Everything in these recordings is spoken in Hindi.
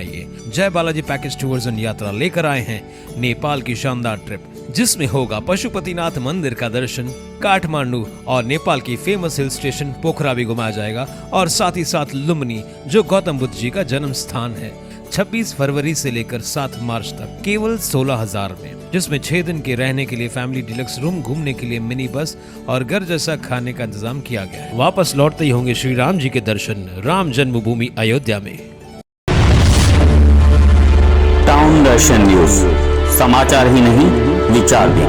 बनाइए। जय बालाजी पैकेज टूर्स एंड यात्रा लेकर आए हैं नेपाल की शानदार ट्रिप, जिसमें होगा पशुपतिनाथ मंदिर का दर्शन, काठमांडू और नेपाल की फेमस हिल स्टेशन पोखरा भी घुमाया जाएगा, और साथ ही साथ लुम्बिनी जो गौतम बुद्ध जी का जन्म स्थान है। 26 फरवरी से लेकर 7 मार्च तक केवल 16,000 में, जिसमें 6 दिन के रहने के लिए फैमिली डिलक्स रूम, घूमने के लिए मिनी बस और घर जैसा खाने का इंतजाम किया गया है। वापस लौटते ही होंगे श्री राम जी के दर्शन राम जन्मभूमि अयोध्या में। टाउन दर्शन न्यूज, समाचार ही नहीं विचार भी।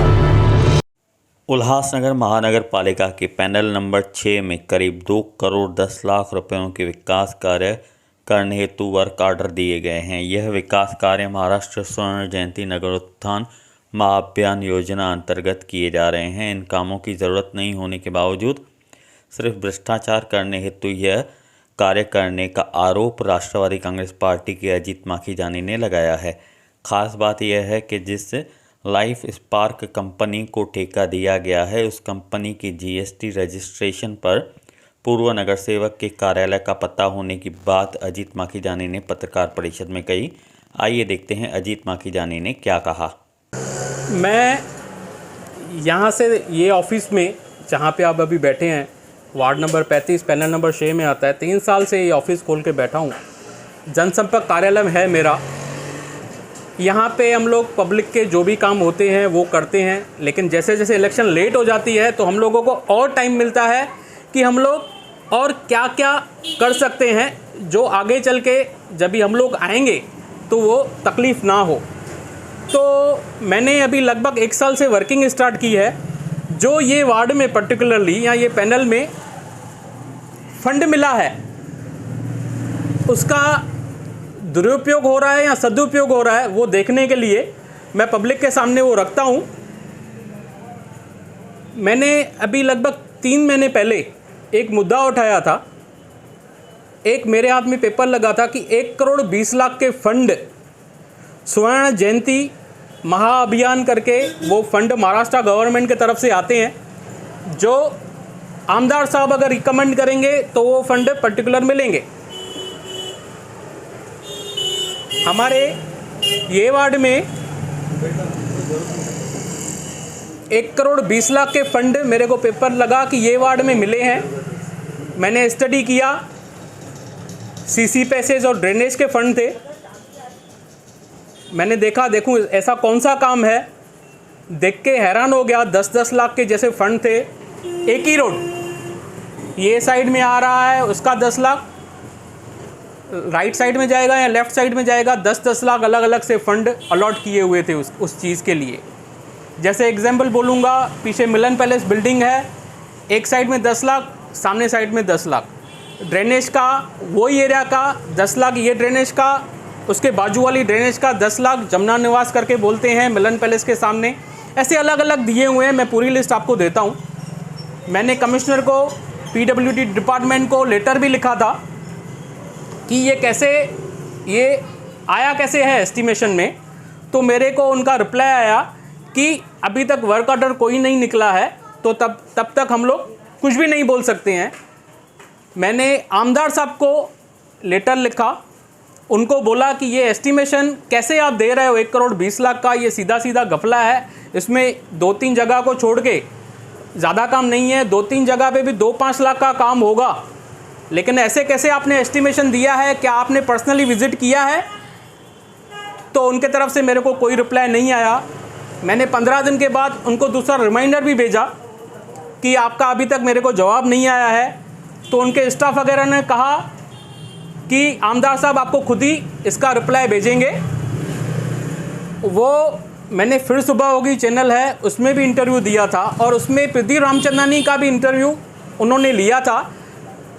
उल्लासनगर महानगर पालिका के पैनल नंबर 6 में करीब 2 करोड़ 10 लाख रुपयों के विकास कार्य करने हेतु वर्क ऑर्डर दिए गए हैं। यह विकास कार्य महाराष्ट्र स्वर्ण जयंती नगरोत्थान महाअभियान योजना अंतर्गत किए जा रहे हैं। इन कामों की ज़रूरत नहीं होने के बावजूद सिर्फ भ्रष्टाचार करने हेतु यह कार्य करने का आरोप राष्ट्रवादी कांग्रेस पार्टी के अजीत माखीजानी ने लगाया है। खास बात यह है कि जिस लाइफ स्पार्क कंपनी को ठेका दिया गया है, उस कंपनी की जीएसटी रजिस्ट्रेशन पर पूर्व नगर सेवक के कार्यालय का पता होने की बात अजीत माखीजानी ने पत्रकार परिषद में कही। आइए देखते हैं अजीत माखीजानी ने क्या कहा। मैं यहाँ से ये ऑफिस में जहाँ पे आप अभी बैठे हैं, वार्ड नंबर 35 पैनल नंबर 6 में आता है। 3 साल से ये ऑफिस खोल के बैठा हूँ। जनसंपर्क कार्यालय है मेरा। यहाँ पे हम लोग पब्लिक के जो भी काम होते हैं वो करते हैं, लेकिन जैसे जैसे इलेक्शन लेट हो जाती है तो हम लोगों को और टाइम मिलता है कि हम लोग और क्या क्या कर सकते हैं, जो आगे चल के जब भी हम लोग आएंगे तो वो तकलीफ़ ना हो। तो मैंने अभी लगभग 1 साल से वर्किंग स्टार्ट की है। जो ये वार्ड में पर्टिकुलरली या ये पैनल में फंड मिला है, उसका दुरुपयोग हो रहा है या सदुपयोग हो रहा है, वो देखने के लिए मैं पब्लिक के सामने वो रखता हूँ। मैंने अभी लगभग 3 महीने पहले एक मुद्दा उठाया था। एक मेरे हाथ में पेपर लगा था कि 1 करोड़ 20 लाख के फंड स्वर्ण जयंती महाअभियान करके वो फंड महाराष्ट्र गवर्नमेंट के तरफ से आते हैं। जो आमदार साहब अगर रिकमेंड करेंगे तो वो फंड पर्टिकुलर मिलेंगे। हमारे ये वार्ड में 1 करोड़ 20 लाख के फंड मेरे को पेपर लगा कि ये वार्ड में मिले हैं। मैंने स्टडी किया, सीसी पैसेज और ड्रेनेज के फंड थे। मैंने देखूं ऐसा कौन सा काम है, देख के हैरान हो गया। 10-10 लाख के जैसे फंड थे। एक ही रोड ये साइड में आ रहा है, उसका 10 लाख, राइट साइड में जाएगा या लेफ़्ट साइड में जाएगा, 10-10 लाख अलग अलग से फंड अलॉट किए हुए थे उस चीज़ के लिए। जैसे एग्जाम्पल बोलूँगा, पीछे मिलन पैलेस बिल्डिंग है, एक साइड में 10 लाख, सामने साइड में 10 लाख। ड्रेनेज का वही एरिया का 10 लाख, ये ड्रेनेज का, उसके बाजू वाली ड्रेनेज का 10 लाख, जमुना निवास करके बोलते हैं मिलन पैलेस के सामने। ऐसे अलग अलग दिए हुए हैं। मैं पूरी लिस्ट आपको देता हूँ। मैंने कमिश्नर को, पीडब्ल्यूडी डिपार्टमेंट को लेटर भी लिखा था कि ये कैसे, ये आया कैसे है एस्टिमेशन में। तो मेरे को उनका रिप्लाई आया कि अभी तक वर्क ऑर्डर कोई नहीं निकला है, तो तब तक हम लोग कुछ भी नहीं बोल सकते हैं। मैंने आमदार साहब को लेटर लिखा, उनको बोला कि ये एस्टिमेशन कैसे आप दे रहे हो 1 करोड़ 20 लाख का, ये सीधा सीधा घपला है। इसमें 2-3 जगह को छोड़ के ज़्यादा काम नहीं है, 2-3 जगह पे भी 2-5 लाख का काम होगा, लेकिन ऐसे कैसे आपने एस्टिमेशन दिया है? क्या आपने पर्सनली विज़िट किया है? तो उनके तरफ से मेरे को कोई रिप्लाई नहीं आया। मैंने 15 दिन के बाद उनको दूसरा रिमाइंडर भी भेजा कि आपका अभी तक मेरे को जवाब नहीं आया है। तो उनके स्टाफ वगैरह ने कहा कि आमदार साहब आपको खुद ही इसका रिप्लाई भेजेंगे। वो मैंने फिर सुबह होगी चैनल है, उसमें भी इंटरव्यू दिया था, और उसमें प्रदीप रामचंदानी का भी इंटरव्यू उन्होंने लिया था।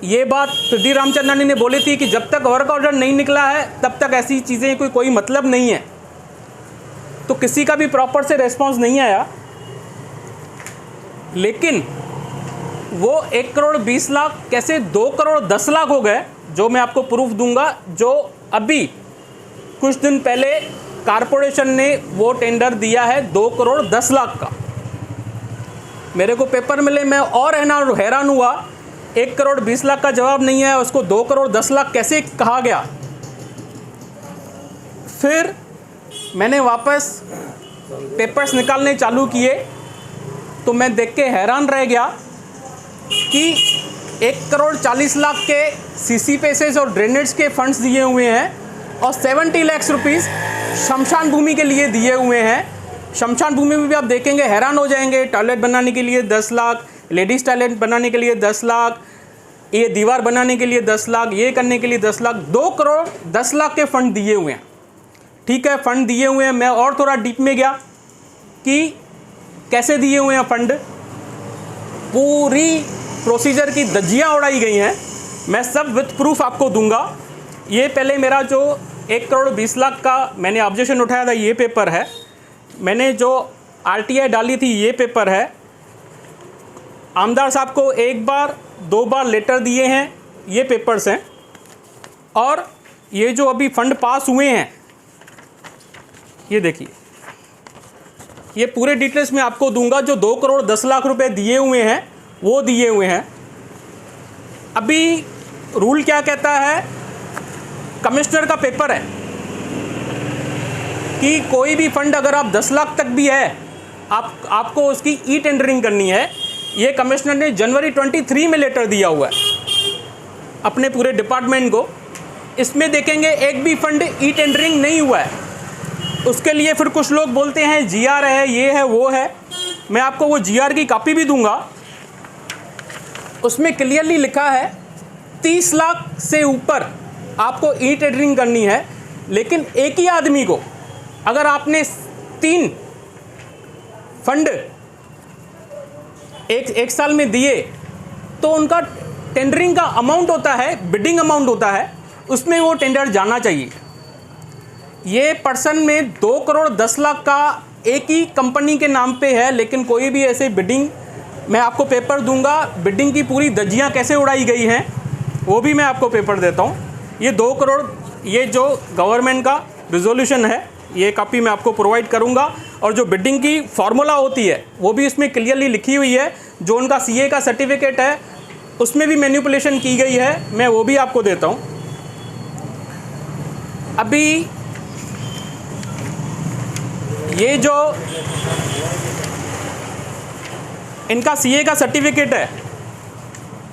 ये बात प्रदीप रामचंदानी ने बोली थी कि जब तक वर्क ऑर्डर नहीं निकला है तब तक ऐसी चीज़ें कोई मतलब नहीं है। तो किसी का भी प्रॉपर से रेस्पॉन्स नहीं आया। लेकिन वो 1 करोड़ 20 लाख कैसे 2 करोड़ 10 लाख हो गए, जो मैं आपको प्रूफ दूंगा। जो अभी कुछ दिन पहले कारपोरेशन ने वो टेंडर दिया है 2 करोड़ 10 लाख का। मेरे को पेपर मिले, मैं और हैरान हुआ। 1 करोड़ 20 लाख का जवाब नहीं है, उसको 2 करोड़ 10 लाख कैसे कहा गया। फिर मैंने वापस पेपर्स निकालने चालू किए तो मैं देख के हैरान रह गया कि 1,40,00,000 के सीसी पैसेज और ड्रेनेज के फंड्स दिए हुए हैं और 70 लाख रुपीस शमशान भूमि के लिए दिए हुए हैं। शमशान भूमि में भी आप देखेंगे हैरान हो जाएंगे, टॉयलेट बनाने के लिए 10 लाख, लेडीज़ टॉयलेट बनाने के लिए 10 लाख, ये दीवार बनाने के लिए 10 लाख, ये करने के लिए 10 लाख, 2,10,00,000 के फंड दिए हुए हैं। ठीक है, फंड दिए हुए हैं। मैं और थोड़ा डीप में गया कि कैसे दिए हुए हैं फंड। पूरी प्रोसीजर की धज्जियाँ उड़ाई गई हैं। मैं सब विथ प्रूफ आपको दूंगा। ये पहले मेरा जो 1,20,00,000 का मैंने ऑब्जेक्शन उठाया था, ये पेपर है। मैंने जो RTI डाली थी, ये पेपर है। आमदार साहब को 1 बार 2 बार लेटर दिए हैं, ये पेपर्स हैं। और ये जो अभी फंड पास हुए हैं, ये देखिए, ये पूरे डिटेल्स में आपको दूंगा। जो 2,10,00,000 रुपए दिए हुए हैं वो दिए हुए हैं। अभी रूल क्या कहता है, कमिश्नर का पेपर है कि कोई भी फंड अगर आप 10 लाख तक भी है, आपको उसकी ई टेंडरिंग करनी है। ये कमिश्नर ने जनवरी 23 में लेटर दिया हुआ है अपने पूरे डिपार्टमेंट को। इसमें देखेंगे एक भी फंड ई टेंडरिंग नहीं हुआ है। उसके लिए फिर कुछ लोग बोलते हैं GR है, ये है, वो है। मैं आपको वो GR की कॉपी भी दूंगा। उसमें क्लियरली लिखा है 30 लाख से ऊपर आपको ई टेंडरिंग करनी है। लेकिन एक ही आदमी को अगर आपने 3 फंड एक साल में दिए तो उनका टेंडरिंग का अमाउंट होता है, बिडिंग अमाउंट होता है, उसमें वो टेंडर जाना चाहिए। ये पर्सन में 2,10,00,000 का एक ही कंपनी के नाम पे है, लेकिन कोई भी ऐसे बिडिंग, मैं आपको पेपर दूंगा, बिडिंग की पूरी धज्जियाँ कैसे उड़ाई गई हैं वो भी मैं आपको पेपर देता हूँ। ये 2 करोड़, ये जो गवर्नमेंट का रिजोल्यूशन है, ये कॉपी मैं आपको प्रोवाइड करूंगा। और जो बिडिंग की फार्मूला होती है वो भी इसमें क्लियरली लिखी हुई है। जो उनका CA का सर्टिफिकेट है उसमें भी मैनिपुलेशन की गई है, मैं वो भी आपको देता हूँ। अभी ये जो इनका CA का सर्टिफिकेट है,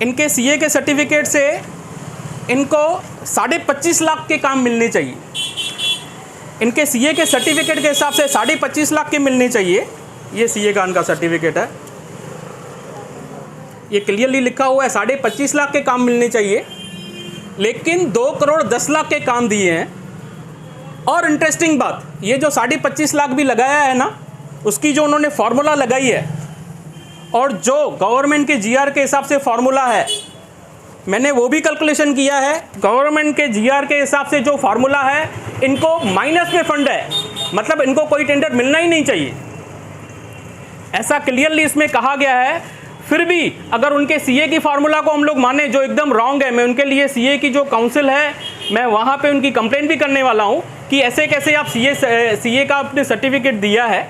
इनके CA के सर्टिफिकेट से इनको 25.5 लाख के काम मिलने चाहिए। इनके CA के सर्टिफिकेट के हिसाब से 25.5 लाख के मिलने चाहिए। ये CA का इनका सर्टिफिकेट है, ये क्लियरली लिखा हुआ है 25.5 लाख के काम मिलने चाहिए, लेकिन 2,10,00,000 के काम दिए हैं। और इंटरेस्टिंग बात, ये जो 25.5 लाख भी लगाया है ना, उसकी जो उन्होंने फार्मूला लगाई है और जो गवर्नमेंट के GR के हिसाब से फार्मूला है, मैंने वो भी कैलकुलेशन किया है। गवर्नमेंट के GR के हिसाब से जो फार्मूला है, इनको माइनस में फंड है, मतलब इनको कोई टेंडर मिलना ही नहीं चाहिए, ऐसा क्लियरली इसमें कहा गया है। फिर भी अगर उनके CA की फार्मूला को हम लोग माने जो एकदम रॉन्ग है, मैं उनके लिए CA की जो काउंसिल है, मैं वहाँ पे उनकी कंप्लेंट भी करने वाला हूँ कि ऐसे कैसे आप CA का अपने सर्टिफिकेट दिया है।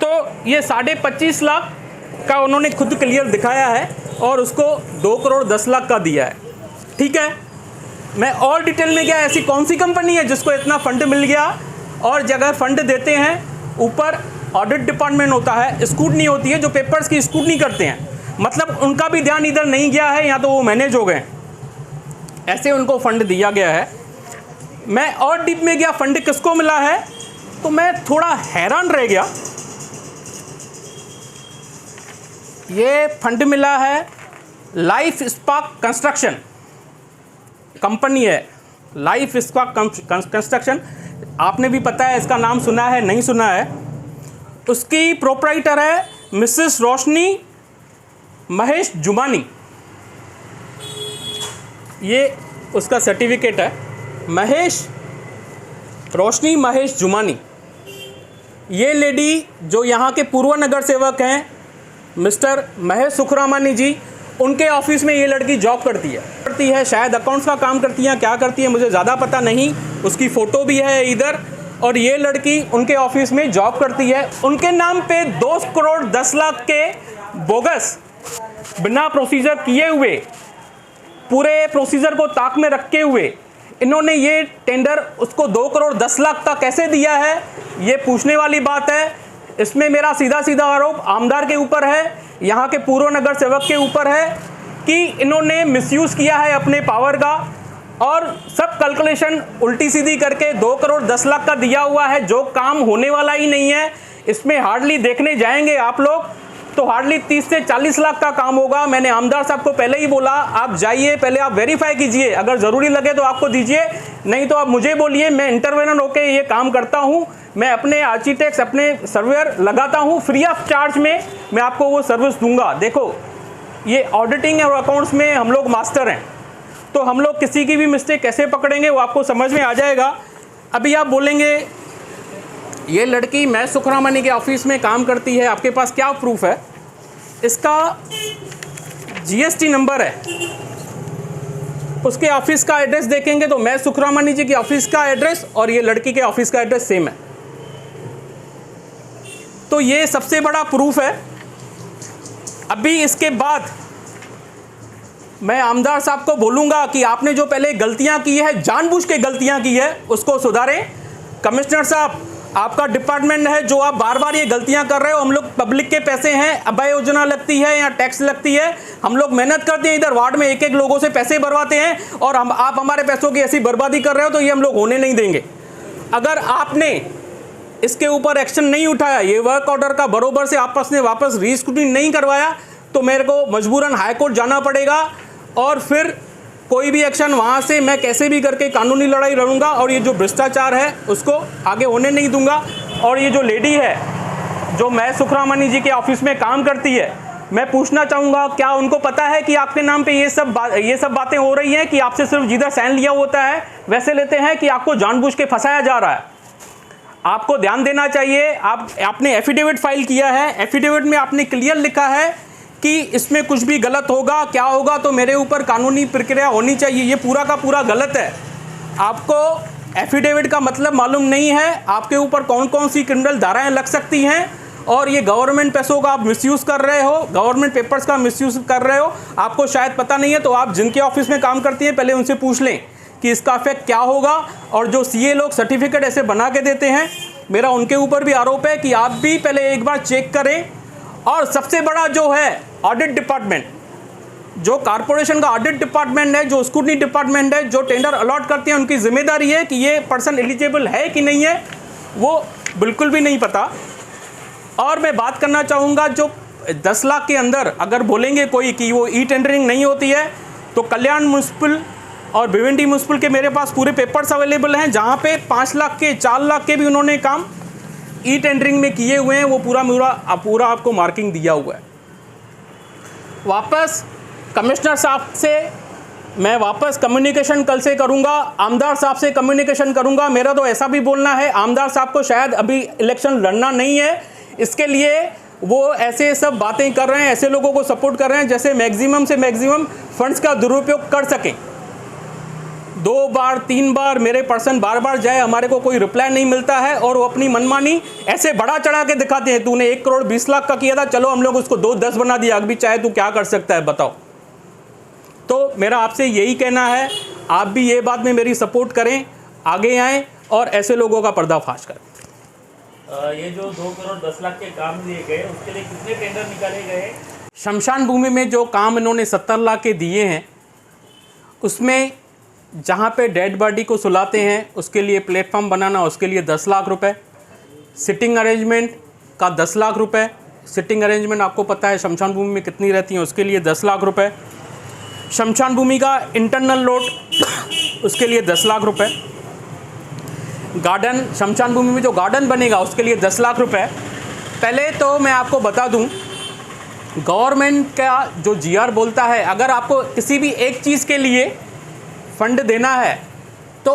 तो ये 25.5 लाख का उन्होंने खुद क्लियर दिखाया है और उसको 2,10,00,000 का दिया है। ठीक है, मैं और डिटेल में गया, ऐसी कौन सी कंपनी है जिसको इतना फंड मिल गया। और जगह फंड देते हैं, ऊपर ऑडिट डिपार्टमेंट होता है, स्क्रूटनी होती है, जो पेपर्स की स्क्रूटनी करते हैं, मतलब उनका भी ध्यान इधर नहीं गया है, या तो वो मैनेज हो गए, ऐसे उनको फंड दिया गया है। मैं और डीप में गया, फंड किसको मिला है, तो मैं थोड़ा हैरान रह गया। ये फंड मिला है लाइफ स्पार्क कंस्ट्रक्शन कंपनी है, लाइफ स्पार्क कंस्ट्रक्शन। आपने भी पता है, इसका नाम सुना है, नहीं सुना है। उसकी प्रोप्राइटर है मिसेस रोशनी महेश जुमानी, ये उसका सर्टिफिकेट है, रोशनी महेश जुमानी। ये लेडी जो यहाँ के पूर्व नगर सेवक हैं मिस्टर महेश सुखरामानी जी, उनके ऑफिस में ये लड़की जॉब करती है, शायद अकाउंट्स का काम करती है, क्या करती है मुझे ज़्यादा पता नहीं। उसकी फ़ोटो भी है इधर, और ये लड़की उनके ऑफिस में जॉब करती है। उनके नाम पे 2,10,00,000 के बोगस, बिना प्रोसीजर किए हुए, पूरे प्रोसीजर को ताक में रखे हुए इन्होंने ये टेंडर उसको 2 करोड़ 10 लाख का कैसे दिया है, ये पूछने वाली बात है। इसमें मेरा सीधा सीधा आरोप आमदार के ऊपर है, यहाँ के पूर्व नगर सेवक के ऊपर है कि इन्होंने मिसयूज़ किया है अपने पावर का और सब कैलकुलेशन उल्टी सीधी करके 2 करोड़ 10 लाख का दिया हुआ है, जो काम होने वाला ही नहीं है। इसमें हार्डली देखने जाएंगे आप लोग तो हार्डली 30 से 40 लाख का काम होगा। मैंने आमदार साहब को पहले ही बोला, आप जाइए, पहले आप वेरीफाई कीजिए, अगर ज़रूरी लगे तो आपको दीजिए, नहीं तो आप मुझे बोलिए, मैं इंटरवेनर होकर ये काम करता हूँ। मैं अपने आर्किटेक्ट्स, अपने सर्वेयर लगाता हूँ, फ्री ऑफ चार्ज में मैं आपको वो सर्विस दूंगा। देखो, ये ऑडिटिंग और अकाउंट्स में हम लोग मास्टर हैं, तो हम लोग किसी की भी मिस्टेक कैसे पकड़ेंगे वो आपको समझ में आ जाएगा। अभी आप बोलेंगे ये लड़की मैं सुखरामनी के ऑफिस में काम करती है, आपके पास क्या प्रूफ है? इसका जीएसटी नंबर है, उसके ऑफिस का एड्रेस देखेंगे तो मैं सुखरामनी जी के ऑफिस का एड्रेस और ये लड़की के ऑफिस का एड्रेस सेम है, तो ये सबसे बड़ा प्रूफ है। अभी इसके बाद मैं आमदार साहब को बोलूँगा कि आपने जो पहले गलतियाँ की है, जानबूझ के गलतियाँ की है, उसको सुधारें। कमिश्नर साहब, आपका डिपार्टमेंट है, जो आप बार बार ये गलतियां कर रहे हो। हम लोग पब्लिक के पैसे हैं, अभय योजना लगती है या टैक्स लगती है, हम लोग मेहनत करते हैं, इधर वार्ड में एक एक लोगों से पैसे भरवाते हैं और आप हमारे पैसों की ऐसी बर्बादी कर रहे हो, तो ये हम लोग होने नहीं देंगे। अगर आपने इसके ऊपर एक्शन नहीं उठाया, ये वर्क ऑर्डर का बरोबर से आपस में वापस रीस्क्रूटनी नहीं करवाया, तो मेरे को मजबूरन हाईकोर्ट जाना पड़ेगा और फिर कोई भी एक्शन वहाँ से मैं कैसे भी करके कानूनी लड़ाई लड़ूंगा और ये जो भ्रष्टाचार है उसको आगे होने नहीं दूंगा। और ये जो लेडी है जो मैं सुखरामनी जी के ऑफिस में काम करती है, मैं पूछना चाहूँगा, क्या उनको पता है कि आपके नाम पे ये सब बातें हो रही हैं कि आपसे सिर्फ जिधर साइन लिया होता है वैसे लेते हैं, कि आपको जानबूझ के फंसाया जा रहा है? आपको ध्यान देना चाहिए। आपने एफिडेविट फाइल किया है, एफिडेविट में आपने क्लियर लिखा है कि इसमें कुछ भी गलत होगा, क्या होगा तो मेरे ऊपर कानूनी प्रक्रिया होनी चाहिए। ये पूरा का पूरा गलत है। आपको एफिडेविट का मतलब मालूम नहीं है, आपके ऊपर कौन कौन सी क्रिमिनल धाराएं लग सकती हैं, और ये गवर्नमेंट पैसों का आप मिसयूज़ कर रहे हो, गवर्नमेंट पेपर्स का मिसयूज़ कर रहे हो। आपको शायद पता नहीं है, तो आप जिनके ऑफिस में काम करती हैं पहले उनसे पूछ लें कि इसका इफेक्ट क्या होगा। और जो सीए लोग सर्टिफिकेट ऐसे बना के देते हैं, मेरा उनके ऊपर भी आरोप है कि आप भी पहले एक बार चेक करें। और सबसे बड़ा जो है ऑडिट डिपार्टमेंट, जो कारपोरेशन का ऑडिट डिपार्टमेंट है, जो स्क्रूटनी डिपार्टमेंट है, जो टेंडर अलॉट करते हैं, उनकी जिम्मेदारी है कि ये पर्सन एलिजिबल है कि नहीं है, वो बिल्कुल भी नहीं पता। और मैं बात करना चाहूँगा, जो 10 लाख के अंदर अगर बोलेंगे कोई कि वो ई टेंडरिंग नहीं होती है, तो कल्याण म्यूनसिपल और भिवंडी म्यूनसिपल के मेरे पास पूरे पेपर्स अवेलेबल हैं, जहाँ पे 5 लाख के 4 लाख के भी उन्होंने काम ई टेंडरिंग में किए हुए हैं। वो पूरा आपको मार्किंग दिया हुआ है। वापस कमिश्नर साहब से मैं वापस कम्युनिकेशन कल से करूंगा, आमदार साहब से कम्युनिकेशन करूंगा। मेरा तो ऐसा भी बोलना है, आमदार साहब को शायद अभी इलेक्शन लड़ना नहीं है, इसके लिए वो ऐसे सब बातें कर रहे हैं, ऐसे लोगों को सपोर्ट कर रहे हैं जैसे मैक्सिमम से मैक्सिमम फंड्स का दुरुपयोग कर सकें। 2 बार 3 बार मेरे पर्सन बार बार जाए, हमारे को कोई रिप्लाई नहीं मिलता है, और वो अपनी मनमानी ऐसे बढ़ा चढ़ा के दिखाते हैं। तूने 1 करोड़ 20 लाख का किया था, चलो हम लोग उसको 2-10 बना दिया, अभी चाहे तू क्या कर सकता है बताओ। तो मेरा आपसे यही कहना है, आप भी ये बात में मेरी सपोर्ट करें, आगे आएँ और ऐसे लोगों का पर्दाफाश करें। ये जो 2 करोड़ 10 लाख के काम दिए गए, उसके लिए कितने टेंडर निकाले गए? शमशान भूमि में जो काम इन्होंने 70 लाख के दिए हैं, उसमें जहाँ पे डेड बॉडी को सुलाते हैं उसके लिए प्लेटफॉर्म बनाना, उसके लिए 10 लाख रुपए, सिटिंग अरेंजमेंट का 10 लाख रुपए, सिटिंग अरेंजमेंट आपको पता है शमशान भूमि में कितनी रहती हैं, उसके लिए 10 लाख रुपए, शमशान भूमि का इंटरनल लोड उसके लिए 10 लाख रुपए, गार्डन शमशान भूमि में जो गार्डन बनेगा उसके लिए 10 लाख रुपए। पहले तो मैं आपको बता दूं, गवर्नमेंट का जो जीआर बोलता है, अगर आपको किसी भी एक चीज़ के लिए फंड देना है तो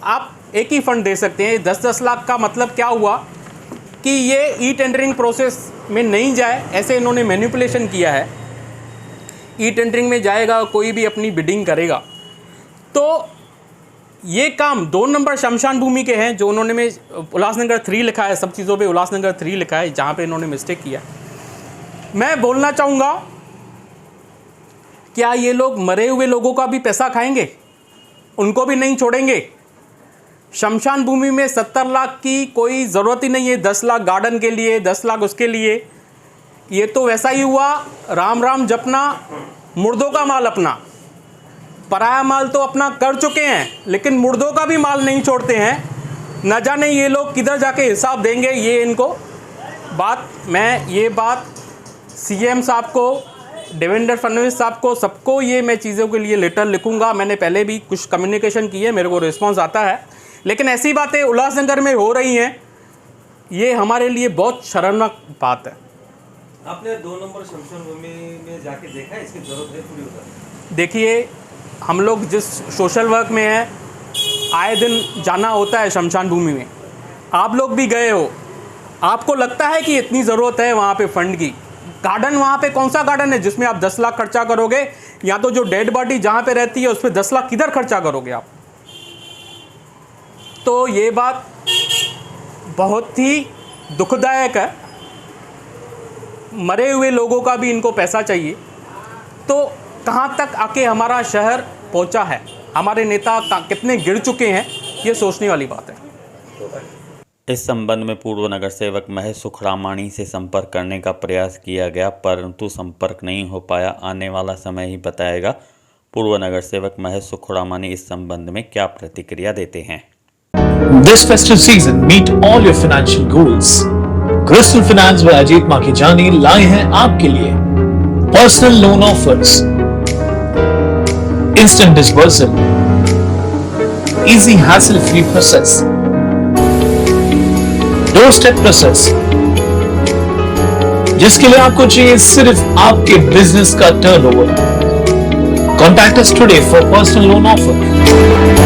आप एक ही फंड दे सकते हैं। 10-10 लाख का मतलब क्या हुआ कि ये ई टेंडरिंग प्रोसेस में नहीं जाए, ऐसे इन्होंने मैनिपुलेशन किया है। ई टेंडरिंग में जाएगा, कोई भी अपनी बिडिंग करेगा, तो ये काम 2 नंबर शमशान भूमि के हैं, जो उन्होंने में उल्लासनगर 3 लिखा है, सब चीज़ों पे उल्लासनगर 3 लिखा है, जहाँ पे इन्होंने मिस्टेक किया। मैं बोलना चाहूँगा, क्या ये लोग मरे हुए लोगों का भी पैसा खाएंगे? उनको भी नहीं छोड़ेंगे। शमशान भूमि में 70 लाख की कोई ज़रूरत ही नहीं है, 10 लाख गार्डन के लिए, 10 लाख उसके लिए। ये तो वैसा ही हुआ, राम राम जपना, मुर्दों का माल अपना। पराया माल तो अपना कर चुके हैं, लेकिन मुर्दों का भी माल नहीं छोड़ते हैं। न जाने ये लोग किधर जाके हिसाब देंगे, ये इनको ये बात सीएम साहब को, देवेंद्र फडणवीस साहब को, सबको ये मैं चीज़ों के लिए लेटर लिखूंगा। मैंने पहले भी कुछ कम्युनिकेशन की है, मेरे को रिस्पांस आता है, लेकिन ऐसी बातें उल्लासनगर में हो रही हैं, ये हमारे लिए बहुत शर्मनाक बात है। आपने 2 नंबर शमशान भूमि में जाके देखा, इसकी जरूरत है पूरी होता? देखिए, हम लोग जिस सोशल वर्क में हैं, आए दिन जाना होता है शमशान भूमि में। आप लोग भी गए हो, आपको लगता है कि इतनी ज़रूरत है वहाँ पे फंड की? गार्डन वहाँ पे कौन सा गार्डन है जिसमें आप 10 लाख खर्चा करोगे? या तो जो डेड बॉडी जहाँ पे रहती है उस पर 10 लाख किधर खर्चा करोगे आप? तो ये बात बहुत ही दुखदायक है। मरे हुए लोगों का भी इनको पैसा चाहिए। तो कहाँ तक आके हमारा शहर पहुँचा है, हमारे नेता कितने गिर चुके हैं, ये सोचने वाली बात है। इस संबंध में पूर्व नगर सेवक महेश सुखरामाणी से संपर्क करने का प्रयास किया गया, परंतु संपर्क नहीं हो पाया। आने वाला समय ही बताएगा पूर्व नगर सेवक महेश सुखरामाणी इस संबंध में क्या प्रतिक्रिया देते हैं। This festive season, meet all your financial goals. Crystal Finance व अजीत माखीजानी लाए हैं आपके लिए personal loan offers, instant disbursal, easy hassle-free process, doorstep process, जिसके लिए आपको चाहिए सिर्फ आपके बिजनेस का turnover. Contact us today for personal loan offer.